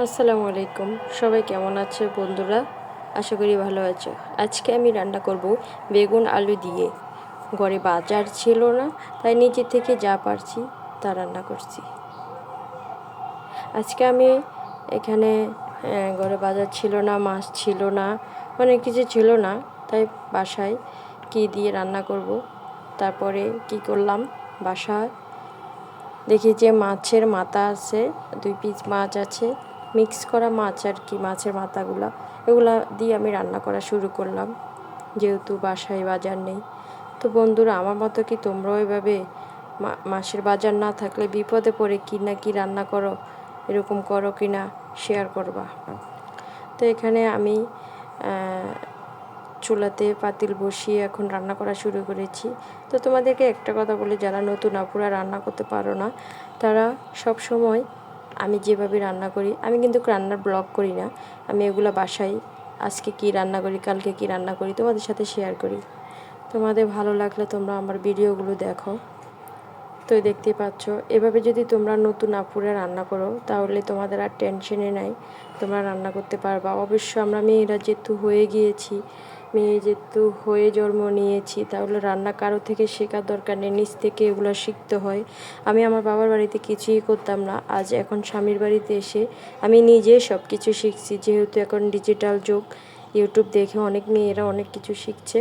আসসালামু আলাইকুম। সবাই কেমন আছে বন্ধুরা? আশা করি ভালো আছো। আজকে আমি রান্না করব বেগুন আলু দিয়ে। ঘরে বাজার ছিল না, তাই নিজে থেকে যা পারছি তা রান্না করছি। আজকে আমি এখানে ঘরে বাজার ছিল না, মাছ ছিল না, অনেক কিছু ছিল না, তাই বাসায় কি দিয়ে রান্না করব। তারপরে কি করলাম, বাসায় দেখি যে মাছের মাথা আছে, 2 পিস মাছ আছে, মিক্স করা মাছ আর কি, মাছের মাথাগুলা এগুলা দিয়ে আমি রান্না করা শুরু করলাম, যেহেতু বাসায় বাজার নেই। তো বন্ধুরা, আমার মতো কি তোমরাও এভাবে মাসের বাজার না থাকলে বিপদে পড়ে কি না কি রান্না করো, এরকম করো কি না শেয়ার করবা। তো এখানে আমি চুলাতে পাতিল বসিয়ে এখন রান্না করা শুরু করেছি। তো তোমাদেরকে একটা কথা বলি, যারা নতুন আপুরা রান্না করতে পারো না, তারা সব সময় আমি যেভাবে রান্না করি, আমি কিন্তু রান্নার ব্লগ করি না, আমি এগুলো বাসায় আজকে কি রান্না করি, কালকে কি রান্না করি তোমাদের সাথে শেয়ার করি। তোমাদের ভালো লাগলে তোমরা আমার ভিডিওগুলো দেখো। তো দেখতেই পাচ্ছ, এভাবে যদি তোমরা নতুন আপুরা রান্না করো তাহলে তোমাদের আর টেনশনে নাই, তোমরা রান্না করতে পারবা। অবশ্য আমরা মেয়েরা যেহেতু হয়ে গিয়েছি, মেয়ে যেহেতু হয়ে জন্ম নিয়েছি, তাহলে রান্না কারো থেকে শেখার দরকার নেই, নিজ থেকে এগুলো শিখতে হয়। আমি আমার বাবার বাড়িতে কিছুই করতাম না, আজ এখন স্বামীর বাড়িতে এসে আমি নিজে সব কিছু শিখছি। যেহেতু এখন ডিজিটাল যুগ, ইউটিউব দেখে অনেক মেয়েরা অনেক কিছু শিখছে,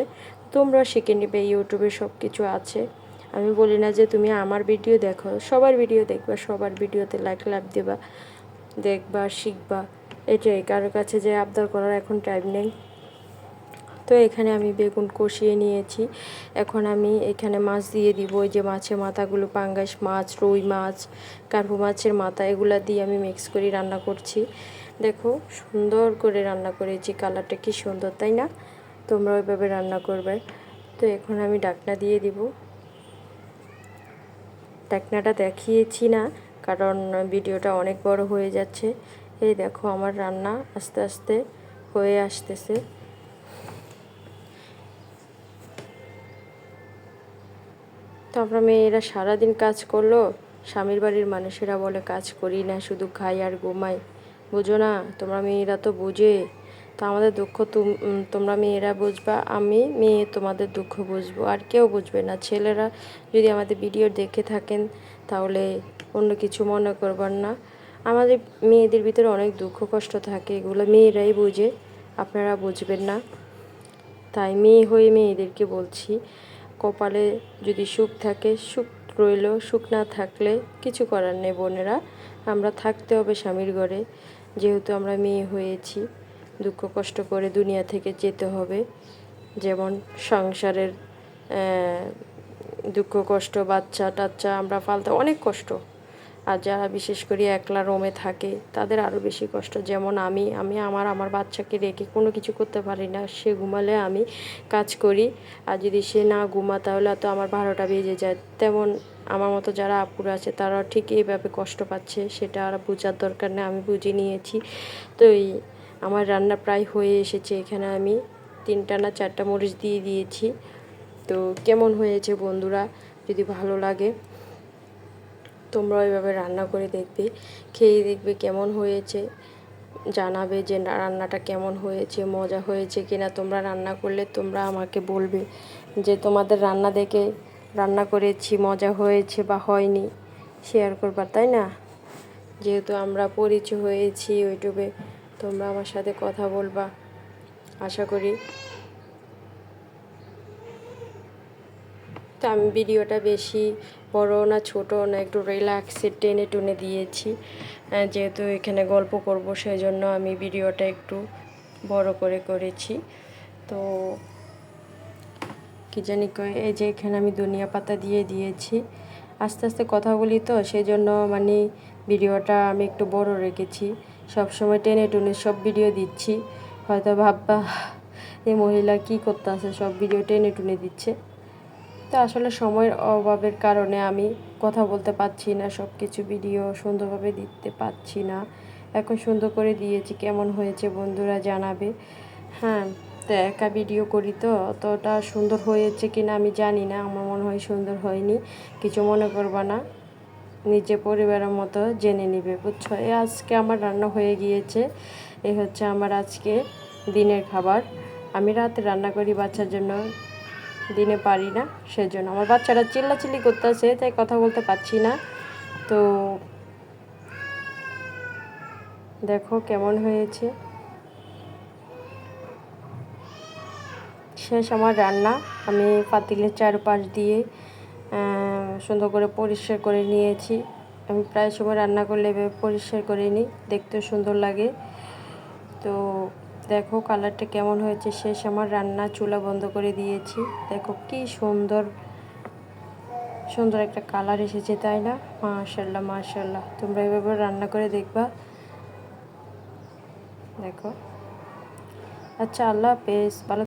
তোমরা শিখে নেবে, ইউটিউবে সব কিছু আছে। আমি বলি না যে তুমি আমার ভিডিও দেখো, সবার ভিডিও দেখবা, সবার ভিডিওতে লাইক লাভ দেবা, দেখবা, শিখবা, এটাই। কারোর কাছে যে আবদার করার এখন টাইম নেই। তো এখানে আমি বেগুন কষিয়ে নিয়েছি, এখন আমি এখানে মাছ দিয়ে দিব। ওই যে মাছের মাথাগুলো, পাঙ্গাস মাছ, রুই মাছ, কার্পু মাছের মাথা, এগুলা দিয়ে আমি মিক্স করে রান্না করছি। দেখো সুন্দর করে রান্না করেছি, কালারটা কি সুন্দর, তাই না? তোমরা ওইভাবে রান্না করবে। তো এখন আমি ঢাকনা দিয়ে দিব। ঢাকনাটা দেখিয়েছি না, কারণ ভিডিওটা অনেক বড় হয়ে যাচ্ছে। এই দেখো আমার রান্না আস্তে আস্তে হয়ে আসতেছে। তো আমরা মেয়েরা সারাদিন কাজ করলো, স্বামীর বাড়ির মানুষেরা বলে কাজ করি না, শুধু খাই আর ঘুমাই। বুঝো না, তোমরা মেয়েরা তো বুঝে। তো আমাদের দুঃখ তোমরা মেয়েরা বুঝবা, আমি মেয়ে তোমাদের দুঃখ বুঝবো, আর কেউ বুঝবে না। ছেলেরা যদি আমাদের ভিডিও দেখে থাকেন তাহলে অন্য কিছু মনে করবার না। আমাদের মেয়েদের ভিতরে অনেক দুঃখ কষ্ট থাকে, এগুলো মেয়েরাই বুঝে, আপনারা বুঝবেন না। তাই মেয়ে হয়ে মেয়েদেরকে বলছি, কপালে যদি সুখ থাকে সুখ রইল, সুখ না থাকলে কিছু করার নেই বোনেরা। আমরা থাকতে হবে স্বামীর ঘরে, যেহেতু আমরা মেয়ে হয়েছি, দুঃখ কষ্ট করে দুনিয়া থেকে যেতে হবে। যেমন সংসারের দুঃখ কষ্ট, বাচ্চা টাচ্চা আমরা পালতে অনেক কষ্ট। আর যারা বিশেষ করে একলা রুমে থাকে তাদের আরও বেশি কষ্ট। যেমন আমি আমি আমার বাচ্চাকে রেখে কোনো কিছু করতে পারি না। সে ঘুমালে আমি কাজ করি, আর যদি সে না ঘুমা তাহলে তো আমার 12টা বেজে যায়। তেমন আমার মতো যারা আপুরা আছে তারা ঠিক এইভাবে কষ্ট পাচ্ছে, সেটা আর বোঝার দরকার নেই, আমি বুঝে নিয়েছি। তো এই আমার রান্না প্রায় হয়ে এসেছে, এখানে আমি 3টা না 4টা মরিচ দিয়ে দিয়েছি। তো কেমন হয়েছে বন্ধুরা, যদি ভালো লাগে তোমরা ওইভাবে রান্না করে দেখবে, খেয়ে দেখবে কেমন হয়েছে, জানাবে যে রান্নাটা কেমন হয়েছে, মজা হয়েছে কিনা। তোমরা রান্না করলে তোমরা আমাকে বলবে যে তোমাদের রান্না দেখে রান্না করেছি, মজা হয়েছে বা হয়নি, শেয়ার করবা, তাই না? যেহেতু আমরা পরিচয় হয়েছি ইউটিউবে, তোমরা আমার সাথে কথা বলবা আশা করি। তো আমি ভিডিওটা বেশি বড় না ছোট না, একটু রিল্যাক্সে টেনে টুনে দিয়েছি, যেহেতু এখানে গল্প করব সেই জন্য আমি ভিডিওটা একটু বড় করে করেছি। তো কী জানি কয়, এই যে এখানে আমি ধনিয়া পাতা দিয়ে দিয়েছি। আস্তে আস্তে কথা বলি তো সেই জন্য মানে ভিডিওটা আমি একটু বড় রেখেছি, সব সময় টেনে টুনে সব ভিডিও দিচ্ছি। হয়তো ভাববা এই মহিলা কী করতে আছে, সব ভিডিও টেনে টুনে দিচ্ছে। তো আসলে সময়ের অভাবের কারণে আমি কথা বলতে পারছি না, সব কিছু ভিডিও সুন্দরভাবে দিতে পারছি না। এখন সুন্দর করে দিয়েছি, কেমন হয়েছে বন্ধুরা জানাবে। হ্যাঁ, তো একা ভিডিও করি তো অতটা সুন্দর হয়েছে কি না আমি জানি না, আমার মনে হয় সুন্দর হয়নি, কিছু মনে করবা না। নিজে পরিবারের মতো জেনে নিবে, বুঝছো। আজকে আমার রান্না হয়ে গিয়েছে। এই হচ্ছে আমার আজকে দিনের খাবার। আমি রাতে রান্না করি বাচ্চার জন্য, দিনে পারি না, সেজন্য। আমার বাচ্চারা চিল্লাচিল্লি করতেছে, তাই কথা বলতে পারছি না। তো দেখো কেমন হয়েছে। শেষ আমার রান্না। আমি পাতিলের চারপাশ দিয়ে সুন্দর করে পরিষ্কার করে নিয়েছি। আমি প্রায় সময় রান্না করলে এভাবে পরিষ্কার করে নিই, দেখতেও সুন্দর লাগে। তো দেখো কালারটা কেমন হয়েছে। শেষ আমার রান্না, চুলা বন্ধ করে দিয়েছি। দেখো কি সুন্দর সুন্দর একটা কালার এসেছে, তাই না? মাশাআল্লাহ মাশাআল্লাহ। তোমরা এভাবে রান্না করে দেখবা। দেখো। আচ্ছা, আল্লাহ হাফেজ। ভালো